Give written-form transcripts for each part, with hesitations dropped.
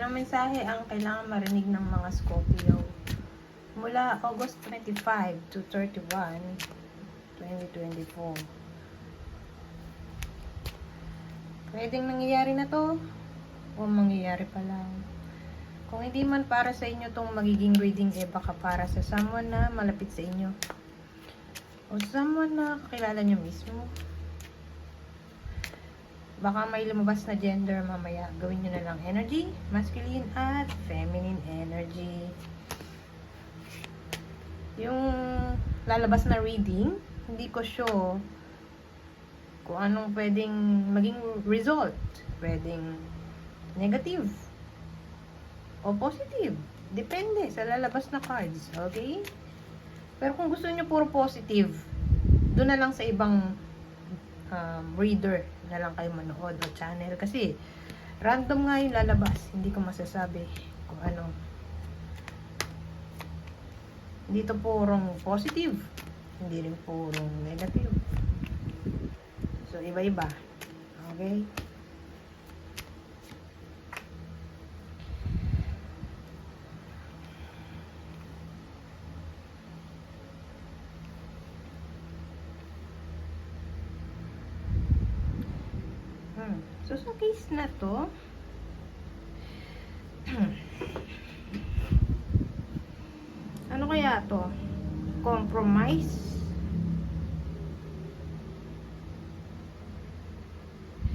Anong mensahe ang kailangan marinig ng mga Scorpio mula August 25 to 31, 2024? Pwedeng nangyayari na to o mangyayari pa lang. Kung hindi man para sa inyo tong magiging reading, baka para sa someone na malapit sa inyo o someone na kakilala nyo mismo. Baka may lumabas na gender mamaya. Gawin nyo na lang energy, masculine at feminine energy. Yung lalabas na reading, hindi ko sure kung anong pwedeng maging result. Pwedeng negative o positive. Depende sa lalabas na cards. Okay? Pero kung gusto nyo puro positive, doon na lang sa ibang reader na lang kayo manood o channel. Kasi random nga yung lalabas. Hindi ko masasabi kung ano. Dito purong positive. Hindi rin purong negative. So, iba-iba. Okay? So, sa case na to, ano kaya to? Compromise?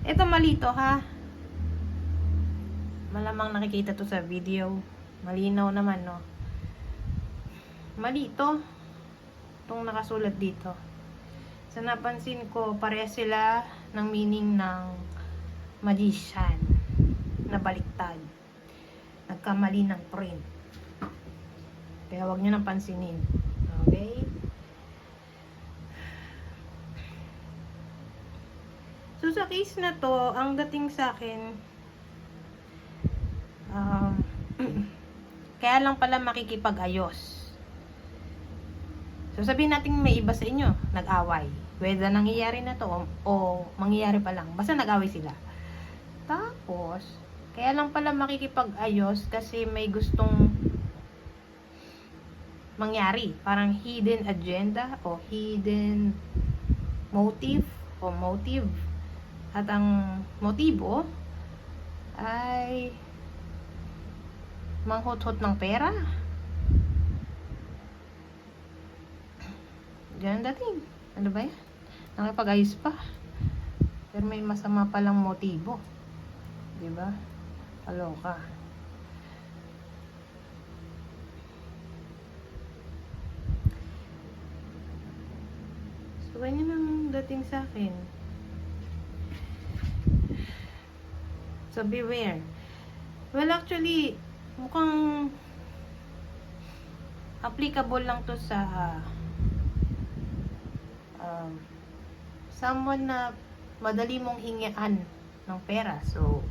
Ito mali to, ha? Malamang nakikita to sa video. Malinaw naman, no? Mali to. Itong nakasulat dito. Sa napansin ko, pareha sila ng meaning ng magician na baliktad. Nagkamali ng print. Kaya wag nyo nang pansinin. Okay? So, sa case na to, ang dating sa akin, kaya lang pala makikipag-ayos. So, sabihin natin may iba sa inyo, nag-away. Whether nangyayari na to o mangyayari pa lang. Basta nag-away sila. Tapos, kaya lang pala makikipag-ayos kasi may gustong mangyari. Parang hidden agenda o hidden motive o motive. At ang motibo ay manghut-hut ng pera. Diyan dating. Ano ba yan? Nakipag-ayos pa. Pero may masama palang motibo. Diba? Kaloka. So, ganyan ang dating sa akin. So, beware. Well, actually, mukhang applicable lang to sa someone na madali mong hingian ng pera. So,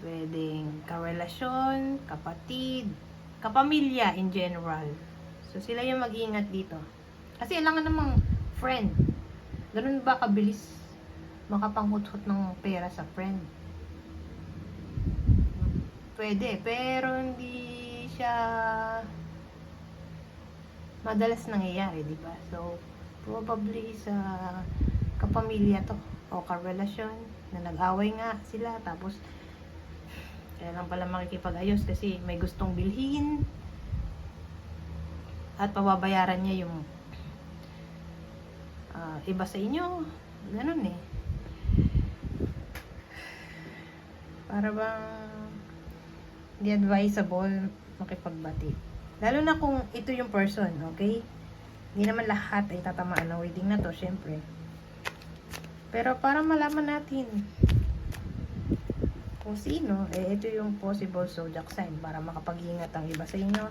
pwedeng karelasyon, kapatid, kapamilya in general. So, sila yung mag-iingat dito. Kasi kailangan namang friend. Ganun ba kabilis makapanghut-hut ng pera sa friend? Pwede, pero hindi siya madalas nangyayari, di ba? So, probably sa kapamilya to o karelasyon na nag-away nga sila, tapos kaya lang pala makikipag-ayos kasi may gustong bilhin at pababayaran niya yung iba sa inyo. Ganun eh. Para bang di advisable makipagbati. Lalo na kung ito yung person, okay? Hindi naman lahat ay tatamaan ng reading na to, syempre. Pero para malaman natin kung sino, ito yung possible zodiac sign para makapag-ingat ang iba sa inyo.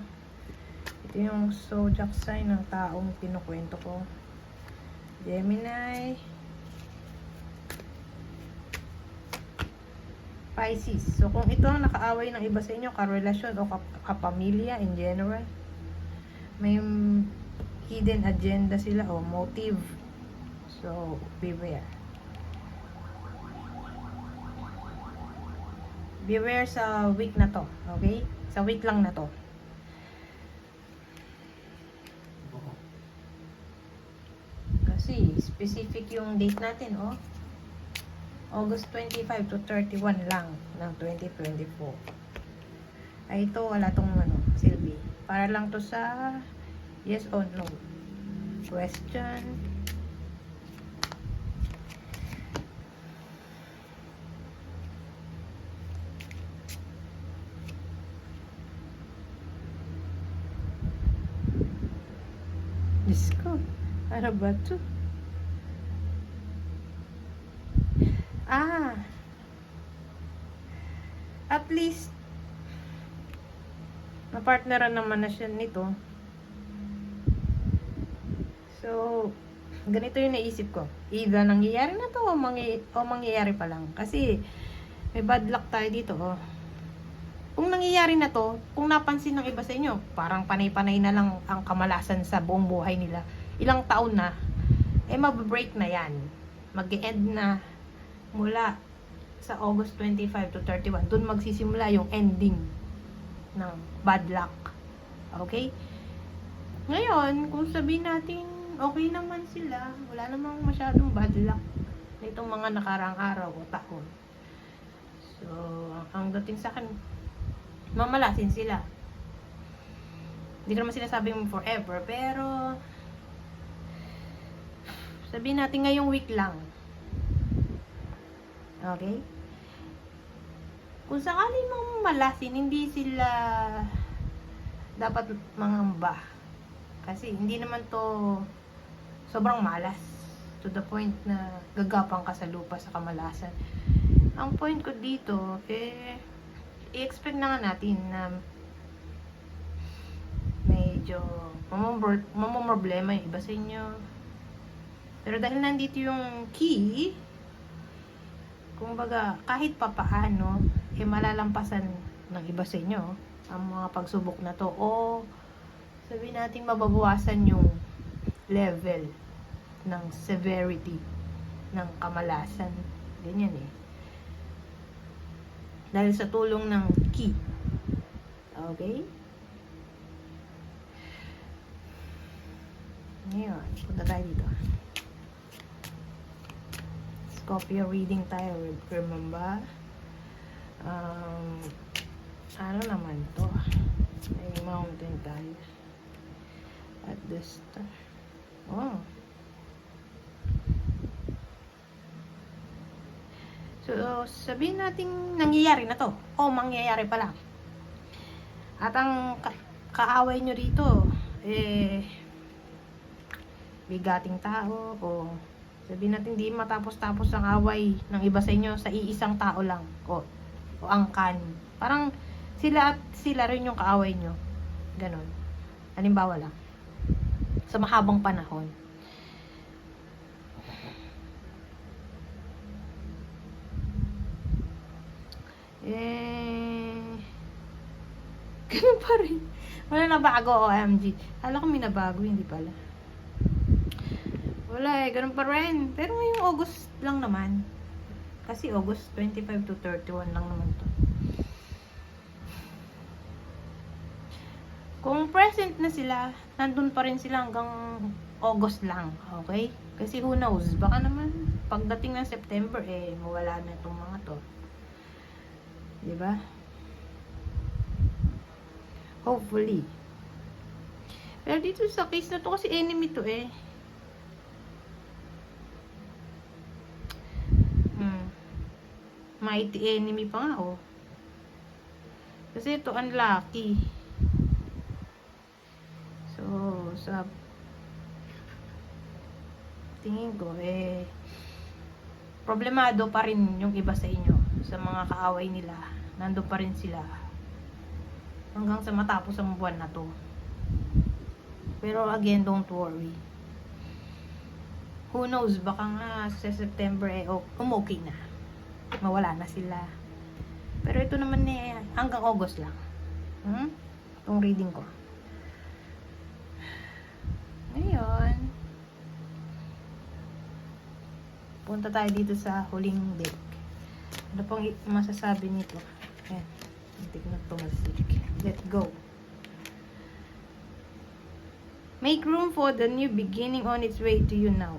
Ito yung zodiac sign ng taong kinukwento ko. Gemini, Pisces. So, kung ito ang nakaaway ng iba sa inyo, karelasyon o kapamilya in general, may hidden agenda sila o motive. So, beware. beware sa week na to, okay? Sa week lang na to. Kasi specific yung date natin, oh. August 25 to 31 lang ng 2024. Ay, ito, wala tong ano, silbi. Para lang to sa yes or no question. Diyos ko, ano ba to? At least na-partneran naman na siya nito. So, ganito yung naisip ko. Either nangyayari na to o mangyayari pa lang. Kasi, may bad luck tayo dito, oh. Kung nangyayari na to, kung napansin ng iba sa inyo, parang panay-panay na lang ang kamalasan sa buong buhay nila. Ilang taon na, mababreak na yan. Mag-e-end na mula sa August 25 to 31. Doon magsisimula yung ending ng bad luck. Okay? Ngayon, kung sabihin natin, okay naman sila, wala namang masyadong bad luck nitong mga nakarang araw o taon. So, ang dating sa akin, mamalasin sila. Hindi ko naman sinasabing forever, pero sabihin natin ngayong week lang. Okay? Kung sakali mong malasin, hindi sila dapat mangamba. Kasi hindi naman to sobrang malas to the point na gagapang ka sa lupa sa kamalasan. Ang point ko dito, i-expect na nga natin na medyo mamomroblema yung iba sa inyo. Pero dahil nandito yung key, kumbaga, kahit papaano, malalampasan ng iba sa inyo ang mga pagsubok na to. O, sabihin natin mababawasan yung level ng severity ng kamalasan. Ganyan eh. Dahil sa tulong ng key. Okay? Ngayon, punta tayo dito. Scorpio reading tayo, remember? Ano naman to? Ay, mountain tayo. At this time. Oh. So, sabihin natin nangyayari na to. O, mangyayari pa lang. At ang kaaway nyo rito, bigating tao, o sabihin natin di matapos-tapos ang away ng iba sa inyo sa iisang tao lang, o angkan. Parang sila at sila rin yung kaaway nyo. Ganon. Halimbawa lang. Sa mahabang panahon. Ganun pa rin. Wala na bago, OMG. Alam ko may nabago, hindi pala. Wala ganun pa rin. Pero ngayong August lang naman. Kasi August 25 to 31 lang naman to. Kung present na sila, nandun pa rin sila hanggang August lang. Okay? Kasi who knows, baka naman pagdating ng September, mawala na itong mga to. Diba? Hopefully. Pero dito sa case na to, kasi enemy to mighty enemy pa nga, oh. Kasi ito, unlucky. So, sa tingin ko, problemado pa rin yung iba sa inyo. Sa mga kaaway nila. Nandun pa rin sila. Hanggang sa matapos ang buwan na to. Pero again, don't worry. Who knows, baka nga sa September, okay na. Mawala na sila. Pero ito naman hanggang August lang. Itong reading ko. Ngayon, punta tayo dito sa huling deck. Ano pong masasabi nito? Ayan. Muntik na tumalsik. Let go. Make room for the new beginning on its way to you now.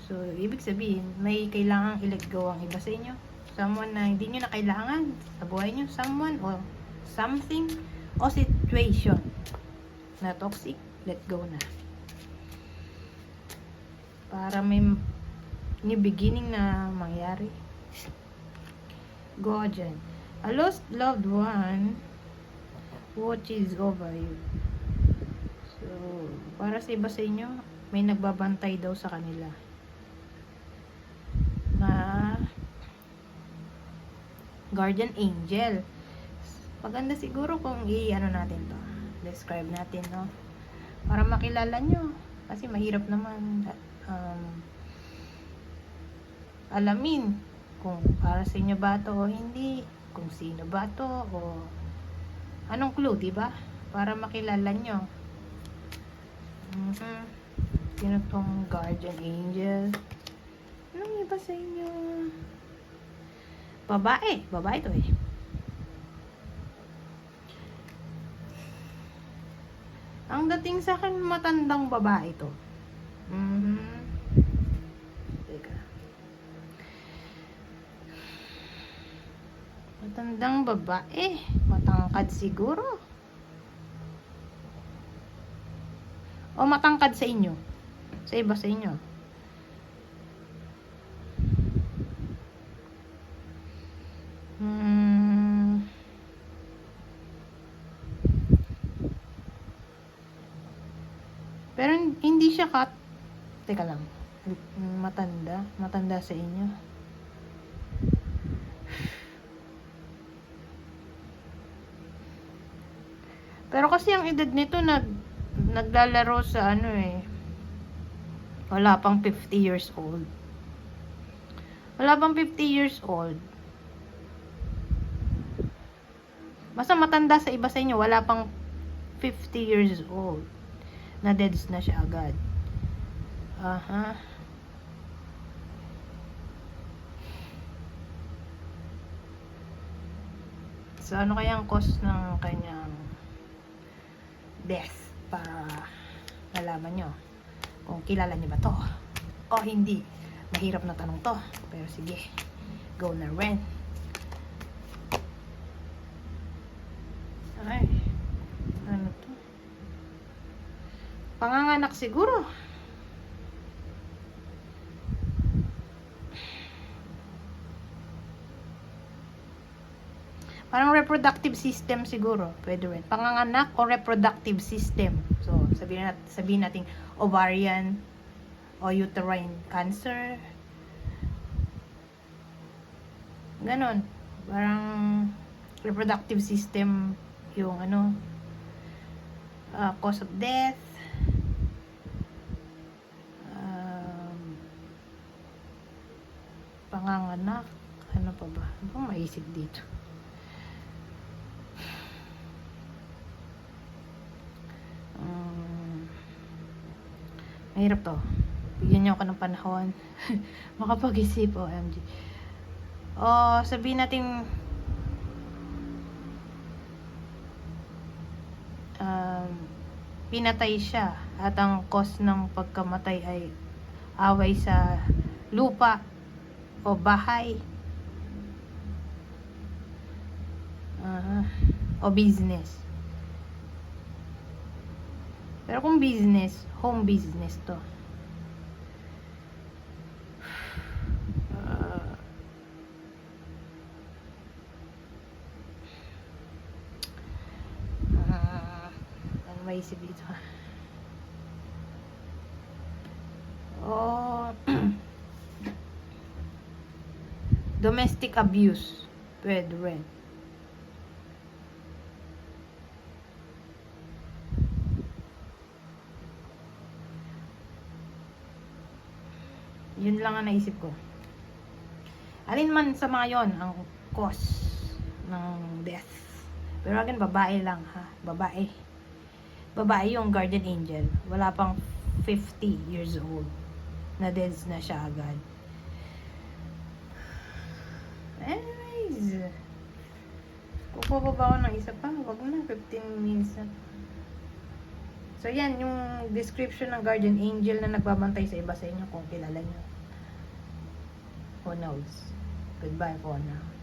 So, ibig sabihin, may kailangang i-let go ang iba sa inyo. Someone na hindi nyo na kailangan sa buhay nyo. Someone or something o situation na toxic, let go na. Para may new beginning na mangyari. Go dyan. A lost loved one watches over you. So, para sa iba sa inyo, may nagbabantay daw sa kanila. Na guardian angel. Maganda siguro kung i-ano natin to. Describe natin, no? Para makilala nyo. Kasi mahirap naman alamin kung para sa inyo ba to o hindi, kung sino ba to o anong clue, diba? Para makilala nyo. Sino tong guardian angel? Anong iba sa inyo? Babae to eh. Ang dating sa akin, matandang babae to. Teka. Matandang babae. Matangkad siguro. O matangkad sa inyo. Sa iba sa inyo. Pero hindi siya teka lang. Matanda sa inyo. Pero kasi ang edad nito naglalaro sa ano eh. Wala pang 50 years old. Wala pang 50 years old. Basta matanda sa iba sa inyo, wala pang 50 years old. Na deads na siya agad. So, ano kaya ang cause ng kanyang death para nalaman nyo kung kilala nyo ba to o hindi. Mahirap na tanong to, pero sige, go na rin. Ay, ano to? Panganganak siguro. Parang reproductive system siguro. Pwede rin. Panganganak o reproductive system. So, sabihin natin ovarian o uterine cancer. Ganon. Parang reproductive system yung cause of death. Panganganak. Ano pa ba? Ano bang maisip dito? Mahirap to. Bigyan niyo ako ng panahon. Makapag-isip, OMG. O, sabihin natin pinatay siya at ang cause ng pagkamatay ay away sa lupa o bahay o business. Pero kung business, home business to. Ano maisip dito? Domestic abuse. Pwede rin. Yun lang ang naisip ko. Alin man sa mga yon ang cause ng death. Pero again, babae lang ha. Babae. Babae yung guardian angel. Wala pang 50 years old. Na dead na siya agad. Anyways. Magpo ba ako ng isa pa? Wag na, 15 minutes na. So, yan, yung description ng guardian angel na nagbabantay sa iba sa inyo kung kilala nyo. Who knows? Goodbye for now.